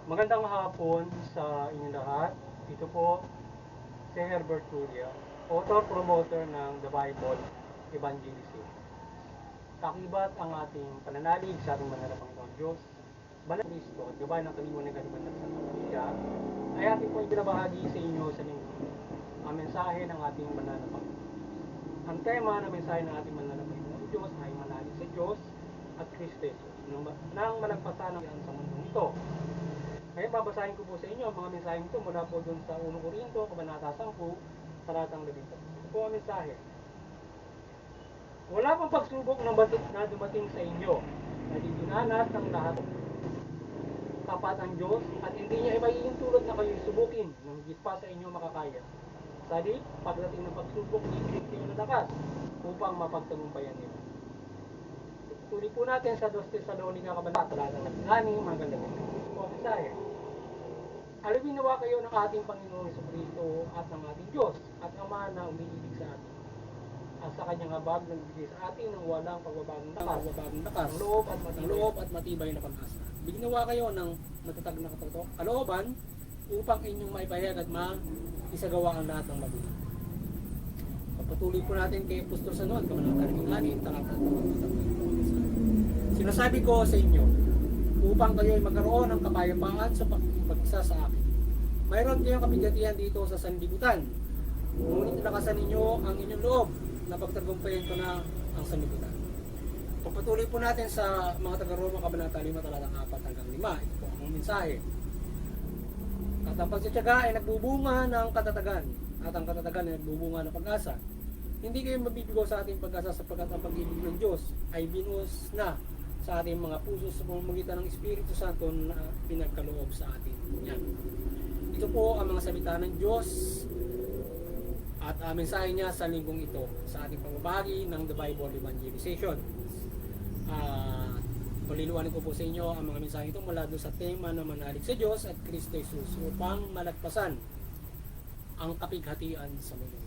Magandang hapon sa inyong lahat. Ito po si Herbert Julia, author-promoter ng The Bible Evangelism. Kakibat ang ating pananalig sa ating banal na Panginoon Diyos, Banal na Kristo at gabay ng kaliwanagan ng Santa Maria ay ating po ibinabahagi sa inyo sa linggo ang mensahe ng ating banal na Panginoon. Ang tema ng mensahe ng ating banal na Panginoon Diyos ay manalig sa Diyos at Kristo Jesus nang malagpasan ng sa mundong ito. Ngayon babasahin ko po sa inyo ang mga mensahe ito mula po dun sa 1 Korinto, Kabanata 10, talatang 12. Ito po ang mensahe. Wala pang pagsubok na dumating sa inyo na didinanas ng lahat. Tapat ang Diyos at hindi niya ipaihintulot na kayo'y subukin ng higit pa sa inyo makakaya. Sadip, pagdating ng pagsubok, ibigay kayo ng lakas upang mapagtagumpayan nila. Tuloy po natin sa 2 Tesalonica, Kabanata, talatang 6 hanggang 11. Ito po ang mensahe. Alawin nawa kayo ng ating Panginoong Jesucristo at ng ating Diyos at Ama na umiibig sa atin. At sa kanyang habag nagbigay sa atin ng walang pagbabagong lakas, loob at matibay na pag-asa. Bigyan nawa kayo ng matatag na kalooban upang inyong maipahayag at maisagawa ang lahat ng mabuti. Pagpatuloy po natin kay Apostol San Juan, Kabanata 6, talatang 1. Sinasabi ko sa inyo, upang kayo ay magkaroon ng kapayapaan sa pag-isa sa akin. Mayroon kayong kabigatihan dito sa sanlibutan. Ngunit lakasan ninyo ang inyong loob na pagtagumpayan ko na ang sanlibutan. Pagpatuloy po natin sa mga taga-Roma, Kabanata 5, talatang 4 hanggang 5. Ito po ang mensahe. At ang pagtsatsaga ay nagbubunga ng katatagan, at ang katatagan ay nagbubunga ng pag-asa. Hindi kayo mabibigo sa ating pag-asa sapagkat ang pag-ibig ng Diyos ay binuhos na sa ating mga puso sa pamamagitan ng Espiritu Santo na pinagkaloob sa atin. Yan. Ito po ang mga salita ng Diyos at mensahe niya sa linggong ito sa ating pagbabahagi ng The Bible Evangelization. Paliluwanin ko po sa inyo ang mga mensahe ito mula doon sa tema na manalig sa Diyos at Kristo Jesus upang malagpasan ang kapighatian sa mundo.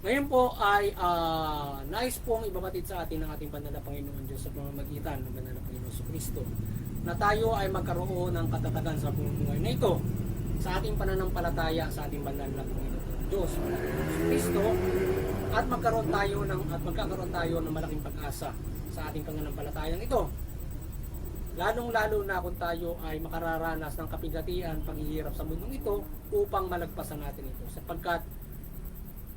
Ngayon po ay nais pong ibabatid sa atin ng ating banal na Panginoon Diyos sa pamamagitan ng banal na Panginoon Jesucristo na tayo ay magkaroon ng katatagan sa buhay na ito sa ating pananampalataya sa ating banal na Panginoon Diyos, Jesucristo, at magkaroon tayo ng malaking pag-asa sa ating pananampalatayang ito. Lalong-lalo na kung tayo ay makararanas ng kapighatian, paghihirap sa mundong ito upang malagpasan natin ito sapagkat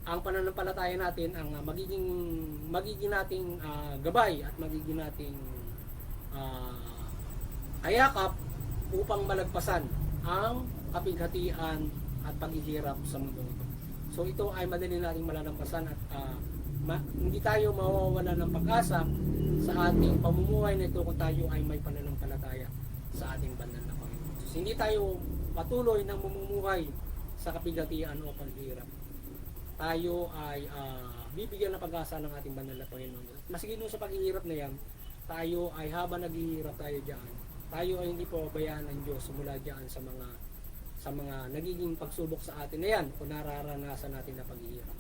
ang pananampalataya natin ang magiging nating gabay at magiging nating kayakap upang malagpasan ang kapighatian at paghihirap sa mundo ito. So ito ay madali nating malalampasan at hindi tayo mawawala ng pag-asa sa ating pamumuhay na ito kung tayo ay may pananampalataya sa ating banal na Panginoon. So hindi tayo patuloy ng mamumuhay sa kapighatian o paghihirap. Tayo ay bibigyan ng pag-asa ng ating banal na Panginoon. Maski nung sa paghihirap na yan, tayo ay habang naghihirap tayo diyan, tayo ay hindi po bayaan ng Diyos mula diyan sa mga nagiging pagsubok sa atin na yan kung nararanasan natin na paghihirap.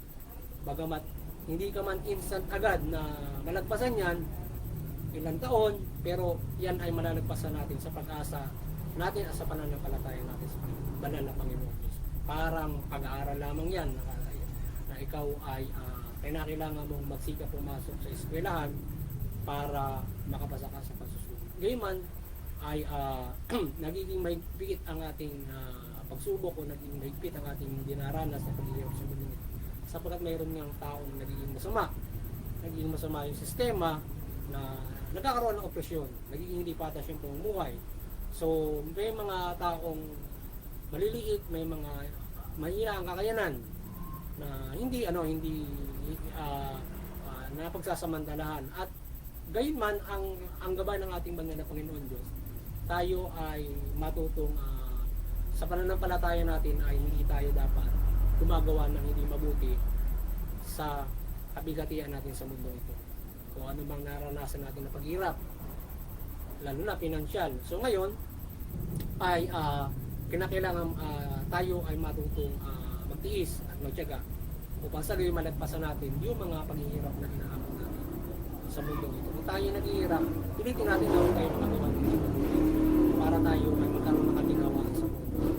Bagamat hindi ka man instant agad na malagpasan yan, ilang taon, pero yan ay malalagpasan natin sa pag-asa natin at sa pananampalataya natin sa banal na Panginoon Diyos. Parang pag-aaral lamang yan na ikaw ay kailangan mong magsikap pumasok sa eskwelahan para makapasa ka sa pagsusubok. Gayman ay nagiging mahigpit ang ating pagsubok o naging mahigpit ang ating dinaranas na paghihirap sa mundo nito. Sapagkat mayroon ngang taong nagiging masama yung sistema na nagkakaroon ng opresyon, nagiging hindi patas yung pamumuhay. So may mga taong maliliit, may mga mahina ang kakayanan na hindi napagsasamantalahan at gayon man ang gabay ng ating banal na Panginoon Diyos, tayo ay matutong sa pananampalataya natin ay hindi tayo dapat gumagawa ng hindi mabuti sa kabigatian natin sa mundo ito. Kung ano bang naranasan natin na paghirap, lalo na pinansyal. So ngayon ay kinakailangan tayo ay matutong magtiis at magtiyaga upang sa gayon malagpasan natin yung mga paghihirap na inaabot natin sa mundo ito. Kung tayo naghihirap, pilitin natin na tayo mga gawang para para tayo ay magkaroon ng kaginhawaan sa mundo.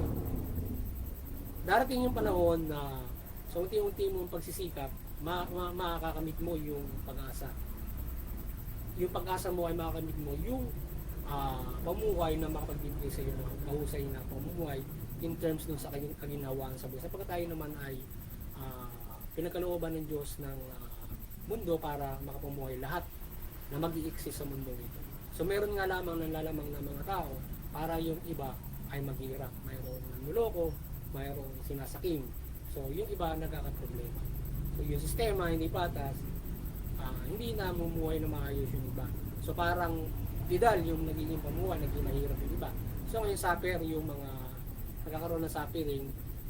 Darating yung panahon na sa unti-unti mong pagsisikap, makakamit mo yung pag-asa. Yung pag-asa mo ay makakamit mo yung pamuhay na makapagbibigay sa iyo ng mahusay na pamumuhay in terms dun sa kaginhawaan sa buhay. Sapagkat tayo naman ay pinagkalooban ng Diyos ng mundo para makapamuhay lahat na mag-i-exist sa mundo ito. So meron nga lamang nalalamang ng mga tao para yung iba ay maghirap. Mayroong nanluloko, mayroong sinasakim. So yung iba nagkakaproblema. So yung sistema hindi patas, hindi na mumuhay na maayos yung iba. So parang didal yung nagiging pamuhay, naging mahirap yung iba. So ngayon suffer yung mga nagkakaroon ng suffering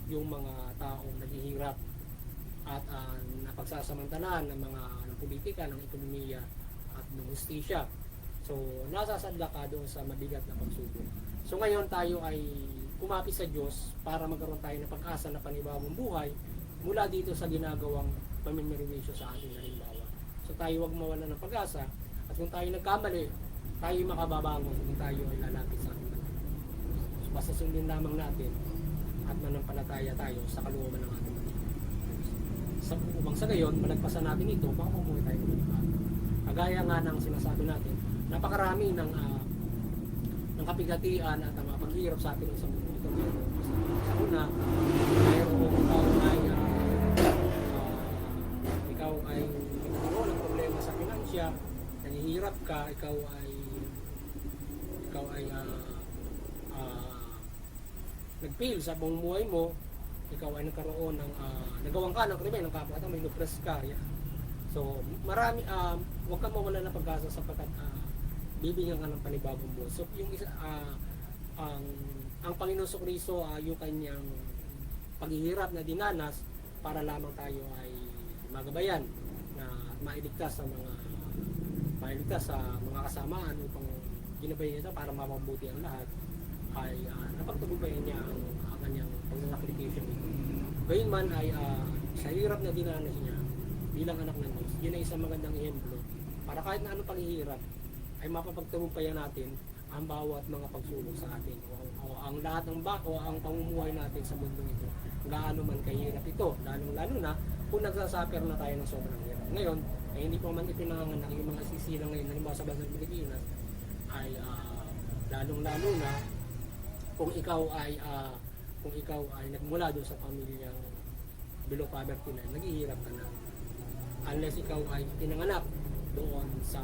yung mga taong naghihirap at napagsasamantanahan ng mga ng politika, ng ekonomiya at ng justisya. So nasasadla ka doon sa mabigat na pagsubok. So ngayon tayo ay kumapit sa Diyos para magkaroon tayo ng pag-asa na panibagong buhay mula dito sa ginagawang pamimeriwisyo sa ating halimbawa. So tayo wag mawala ng pag-asa at kung tayo nagkamali, tayo makababangon kung tayo ay lalapit sa ating Panginoon. So basta sundin lamang natin at manampalataya tayo sa kalooban ng ating Panginoon. Upang sa gayon, malagpasan natin ito, baka mamuhay tayo ng ibabago. Kagaya nga ng sinasabi natin, napakarami ng kapigatian at ang paghihirap sa atin sa mundo ito. Sa una, ikaw ay nagkaroon ng problema sa finansya, nanghihirap ka, ikaw ay nag-fail sa buong buhay mo, ikaw ay nagkaroon ng nagawang ka ng krimen, ng kapatang may nupres ka. Yeah. So marami, huwag kang mawala ng pag-asa sapagkat bibigyan ka ng panibagong buhay. So yung isa, ang Panginoon Kristo, yung kanyang paghihirap na dinanas para lamang tayo ay magabayan na mailigtas sa mga kasamaan upang ginabayan niya para mapabuti ang lahat, ay napagtagumpayan niya ang kanyang pag-sacrifice nito. Gayun man ay sa hirap na dinanas niya bilang anak ng Diyos, yun ay isang magandang ehemplo para kahit na anong paghihirap ay mapapagtagumpayan natin ang bawat mga pagsulong sa atin o ang lahat ng ang pamumuhay natin sa mundong ito, gaano man kahirap ito, lalo na kung nagsasuffer na tayo ng sobrang hirap. Ngayon, ay hindi pa man ipinanganak yung mga sisilang ngayon, halimbawa sa bansang Pilipinas, ay lalong-lalo na kung ikaw ay nagmula doon sa pamilyang below poverty line, naghihirap ka na. Unless ikaw ay pinanganak doon sa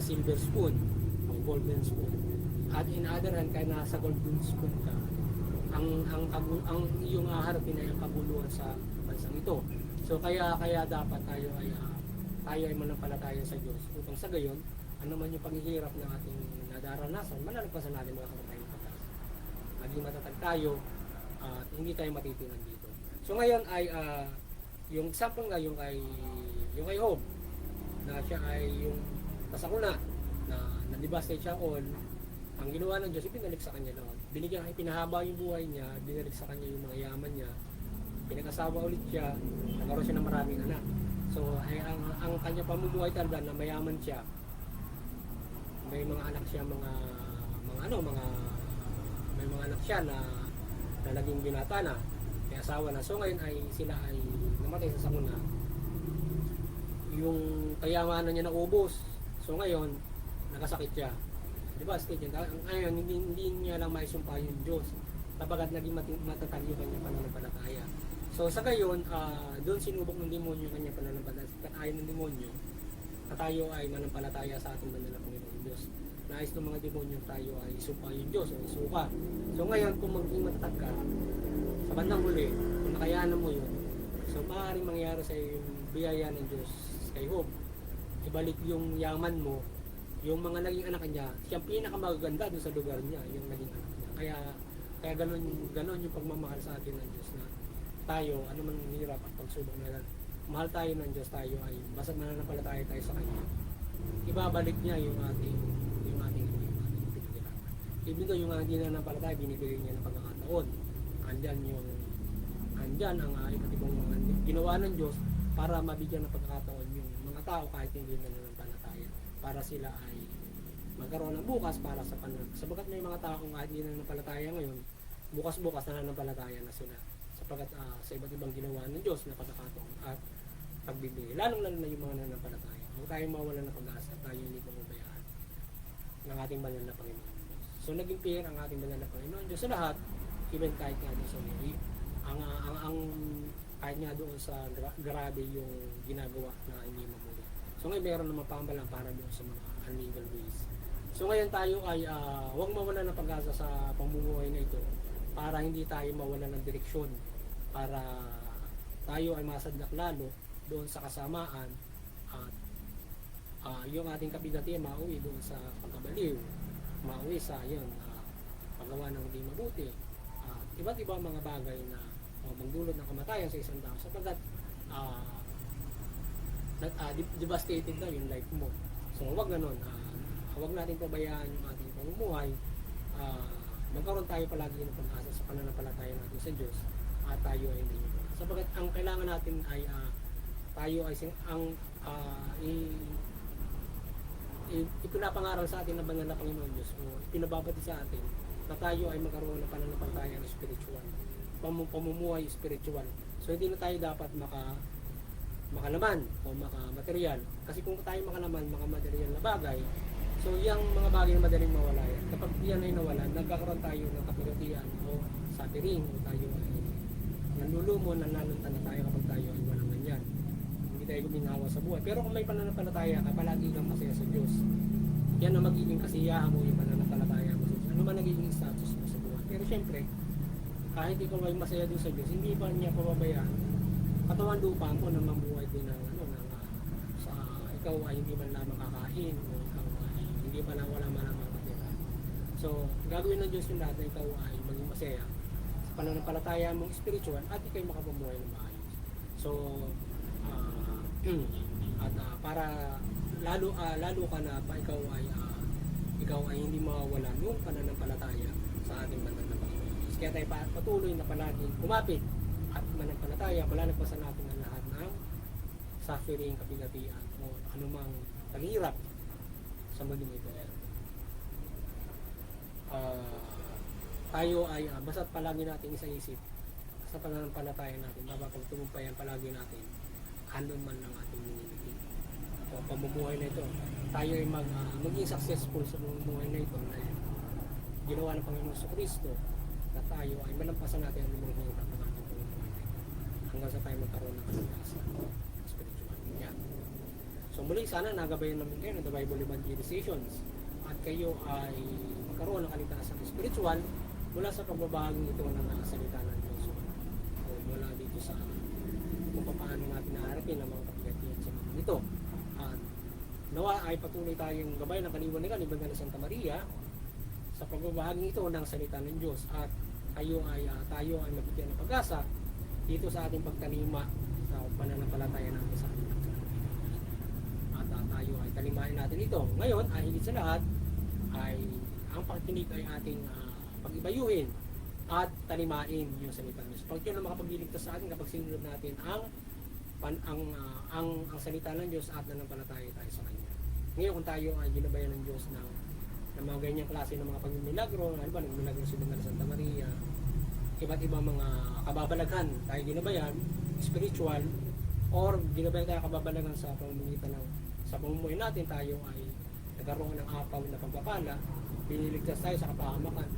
silver spoon o golden spoon. At in other hand, kaya nasa golden spoon ka, ang iyong haharapin ay ang kaguluhan sa bansang ito. So kaya dapat tayo ay manampalataya sa Diyos upang sa gayon, ano man yung paghihirap ng ating nadaranasan, malalagpasan natin mga kapatid pagkas. Maging matatag tayo at hindi tayo matitinan dito. So ngayon ay yung example nga yung kay Job na siya ay yung kasakuna na nalibas kay Shaul, ang ginawa ng Diyos, ibinalik sa kanya lahat. Binigyan, pinahaba yung buhay niya, binalik sa kanya yung mga yaman niya, pinag-asawa ulit siya, nagkaroon siya ng maraming anak. So ay ang kanya pamumuhay talaga na mayaman siya. May mga anak siya, may mga anak siya na naging binata na, may asawa na. So ngayon ay sila ay namatay sa sakuna. Yung kayamanan niya naubos. So ngayon, nakasakit siya. Diba, state yun. Ngayon, hindi niya lang maisumpa yung Diyos. Kapagkat naging matatag yung kanyang pananampalataya. So sa gayon, doon sinubok ng demonyo yung kanyang pananampalataya. Ayaw ng demonyo na tayo ay manampalataya sa ating banal na Panginoon Diyos. Nais ng mga demonyo tayo ay isumpa yung Diyos o isuka. So ngayon, kung maging matatag ka, sa bandang huli, kung nakayanan mo yun, so maaaring mangyari sa iyo yung biyaya ng Diyos kay Job. Ibalik yung yaman mo, yung mga naging anak niya, siyang pinakamaganda doon sa lugar niya, yung naging anak niya. Kaya ganun yung pagmamahal sa atin ng Diyos na tayo, ano man hirap at pagsubok na lang, mahal tayo ng Diyos, tayo ay basta mananampalataya tayo sa Kanya. Ibabalik niya yung ating pinaghirapan. Even though yung hindi nananampalataya, binibigay niya ng pagkakataon. Andyan ang iba't ibang mga ginawa ng Diyos para mabigyan ng pagkakataon yung mga tao kahit hindi nananampalataya, para sila ay magkaroon ng bukas para sa sabagat may mga taong kahit hindi nananampalataya ngayon, bukas-bukas nananampalataya na sila sapagat sa iba't ibang ginawa ng Diyos na pagkakataon at pagbibigay, lalong-lalo na yung mga nananampalataya. Huwag tayong mawalan ng pag-asa, tayo hindi pababayaan ng ating banal na Panginoon Diyos. So naging fair ang ating banal na Panginoon Diyos sa lahat, even kahit nga doon sa Mary, ang kahit nga doon sa grabe yung ginagawa na hindi mabuti. So ngayon meron naman pamalang para doon sa mga illegal ways. So ngayon tayo ay huwag mawala ng pag-asa sa pamumuhay na ito para hindi tayo mawala ng direksyon, para tayo ay masadlak lalo doon sa kasamaan at yung ating kabigatian mauwi doon sa pagkabaliw, mauwi sa paggawa ng hindi mabuti, iba't ibang mga bagay na magdulot ng kamatayan sa isang tao sapagkat devastated na yung life mo. So huwag ganon, huwag natin pabayaan yung ating pamumuhay, magkaroon tayo palagi ng pag-asa sa pananampalataya natin sa Diyos at tayo ay hindi nyo. Sapagkat ang kailangan natin ay tayo ay ipinapangaral sa atin ng banal na Panginoon Diyos o pinababati sa atin na tayo ay magkaroon ng pananampalataya ng spiritual, pamumuhay spiritual. So hindi na tayo dapat makalaman o makamaterial, kasi kung tayo makalaman, makamaterial na bagay, so yung mga bagay na madaling mawala yan. Kapag yan ay nawala, nagkakaroon tayo ng kapigatian o suffering o tayo ay nanlulumo, nanlalanta na tayo kapag tayo ay walang ganyan. Hindi tayo guminawa sa buhay. Pero kung may pananampalataya ka, palagi kang masaya sa Diyos. Yan ang magiging kasiyahan mo, yung pananampalataya mo sa Diyos. Ano man nagiging status mo sa buhay. Pero syempre, kahit ikaw ay masaya doon sa Diyos, hindi pa niya pababayaan. Katawan lupa mo na mabuhay din ng sa ikaw ay hindi man lang makakain o ikaw ay hindi pa lang wala man lang makatira. So, gagawin ng Diyos yung lahat na ikaw ay maging masaya sa pananampalataya mong spiritual at ikaw ay makapabuhay ng maayos. So, at para lalo ka na pa ikaw ay hindi mawawala ng pananampalataya sa ating banal na Panginoon. Kaya tayo patuloy na palaging kumapit at mananampalataya, palalagpasan natin ang lahat ng suffering, kapigatian o anumang paghirap sa mundong ito. Tayo ay basta't palagi natin isa-isip sa pananampalataya natin, dapat tumumpayan palagi natin handon man ng ating miniliki o pamumuhay na ito. Tayo ay maging successful sa pamumuhay na ito na ginawa ng Panginoon sa Kristo, na tayo ay malampasan natin ang limang hirap ng ating pamumuhay na ito hanggang sa tayo magkaroon ng kalagasan spiritual. Yan. So muli, sana nagabayan namin kayo ng The Bible Evangelizations at kayo ay magkaroon ng kaligtasan spiritual mula sa pagbabahagi ito ng salita ng Diyos. O mula dito sa kung paano natin naharapin ang mga kapigatian sa mga ito. At nawa ay patuloy tayong gabay ng kaliwanagan ni Banal na Santa Maria sa pagbabahagi ito ng salita ng Diyos at tayo ay mabigyan ng pag-asa dito sa ating pagtalima sa pananampalataya natin sa ating at tayo ay talimain natin ito. Ngayon ay higit sa lahat ay ang pagkinig ay ating pag-ibayuhin at talimain yung salita ng Diyos. Pag yun ang makapagliligtas sa atin kapag sinunod natin ang salita ng Diyos at nanampalataya tayo sa Kanya. Ngayon kung tayo ay ginabayan ng Diyos ng mga ganyang klase ng mga pagmimilagro, ano ba, nagmilagro si Banal Santa Maria, iba't ibang mga kababalaghan tayo ginabayan, spiritual, or ginabayan tayo kababalaghan sa pamamagitan ng sa pamumuhay natin, tayo ay nagkaroon ng apaw na pagpapala, piniligtas tayo sa kapahamakan,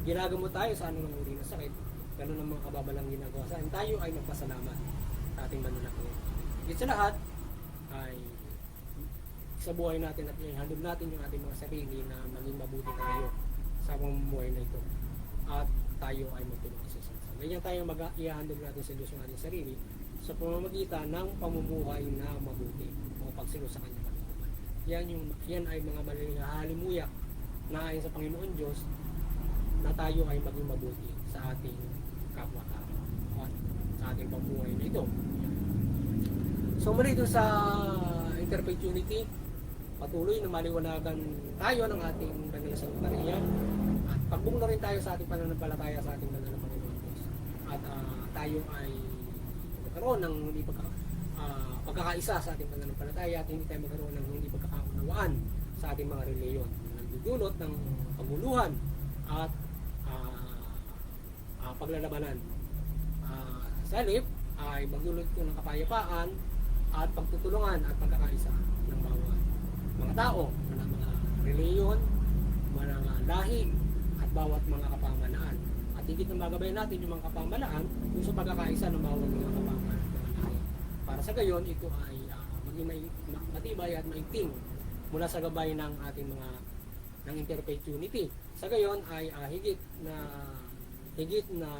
ginagamot tayo sa anong uri na sakit, ganun ang mga kababalang ginagawa sa atin, tayo ay magpasalamat sa ating banal na Panginoon. Higit sa lahat ay sa buhay natin at ihandog natin yung ating mga sarili na maging mabuti tayo sa pamumuhay na ito at tayo ay magtulong sa Diyos. Ganyan tayo ihandog natin sa Diyos yung ating sarili sa pamamagitan ng pamumuhay na mabuti o pagsunod sa Kanyang pamumuhay. Yan ay mga halimuyak na ayon sa Panginoon Diyos na tayo ay maging mabuti sa ating kapwa-tao at sa ating pamumuhay na ito. So muli doon sa Interfaith Unity, patuloy na maliwanagan tayo ng ating Banal na Santa Maria at pagbung na rin tayo sa ating pananampalataya sa ating Banal na Panginoon Diyos. At tayo ay magkaroon ng hindi pagkakaisa sa ating pananampalataya at hindi tayo magkaroon ng hindi pagkakaunawaan sa ating mga reliyon. magdudulot ng paguluhan at paglalabanan. Sa halip ay magdulot ito ng kapayapaan at pagtutulungan at pagkakaisa ng bawat mga tao, mga reliyon, mga lahi, at bawat mga kapamalaan. At higit na magabayan natin yung mga kapamalaan kung sa pagkakaisa ng bawat mga kapamalaan at mga lahi. Para sa gayon, ito ay maging matibay at maigting mula sa gabay ng ating mga ng interfaith unity. Sa gayon ay higit na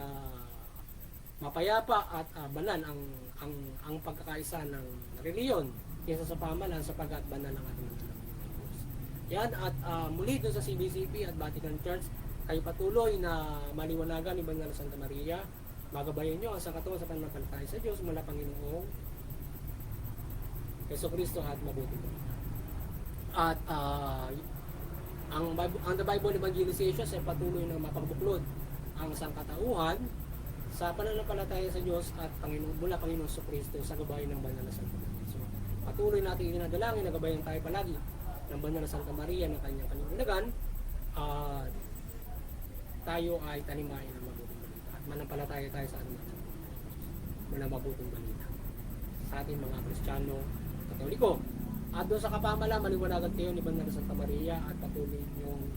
mapayapa at banal ang pagkakaisa ng reliyon kaysa sa pamahalaan sapagkat banal ang ating mga Diyos. Yan at muli doon sa CBCP at Vatican Church kayo patuloy na maliwanagan ni Banal Santa Maria, magabayan nyo ang sangkatuwa sa pananampalataya sa Diyos mula Panginoong Jesucristo at mabuti mo. At ang The Bible Evangelization ay patuloy na mapagbuklod ang sangkatauhan sa pananampalataya sa Diyos at mula Panginoong Jesucristo sa gabayan ng Banal na Santa Maria. So, patuloy natin dinadalangin na gabayan tayo palagi ng Banal na Santa Maria ng kanyang kanuulagan at tayo ay tanimayan ng mabuting balita at manampalataya tayo sa anuman ng mabuting balita sa ating mga Kristiyano Katoliko. At doon sa kapamahalaan, maliwanagan kayo ni Banal na Santa Maria at patuloy yung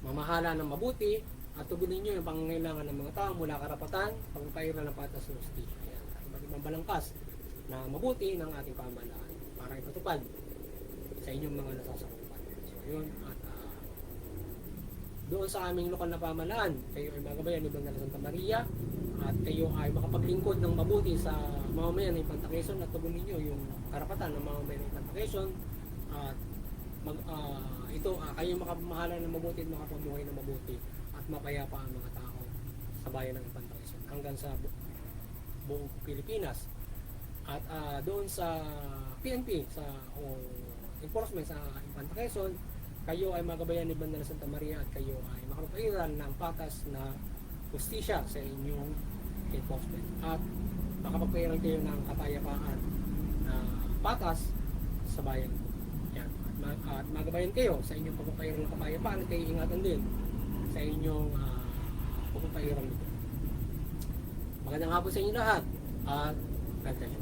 mamahala ng mabuti at tugunin nyo yung pangangailangan ng mga tao mula karapatan, pagpapairal ng patas ng hustisya. Ayan, iba't ibang balangkas na mabuti ng ating pamahalaan para ipatupad sa inyong mga nasasakupan. So, yun. At doon sa aming lokal na pamahalaan, kayo ay magabayan ni Banal na Santa Maria at kayo ay makapaglingkod ng mabuti sa mamamayan ng Infanta Quezon at tugunin nyo yung karapatan ng mamamayan ng Infanta Quezon at kayo makapamahalan ng mabuti at makapamuhay ng mabuti at mapayapa ang mga tao sa bayan ng Infanta Quezon hanggang sa buong Pilipinas. At doon sa PNP, sa enforcement sa Infanta Quezon, kayo ay magabayan ni Banal na Santa Maria at kayo ay makapairal ng patas na justisya sa inyong enforcement at makapagpairal kayo ng kapayapaan na patas sa bayan. Yan. At magabayan kayo sa inyong pagpapairal ng kapayapaan at kayo ingatan din sa inyong pagpapairal nito. Magandang hapon sa inyo lahat at God bless you.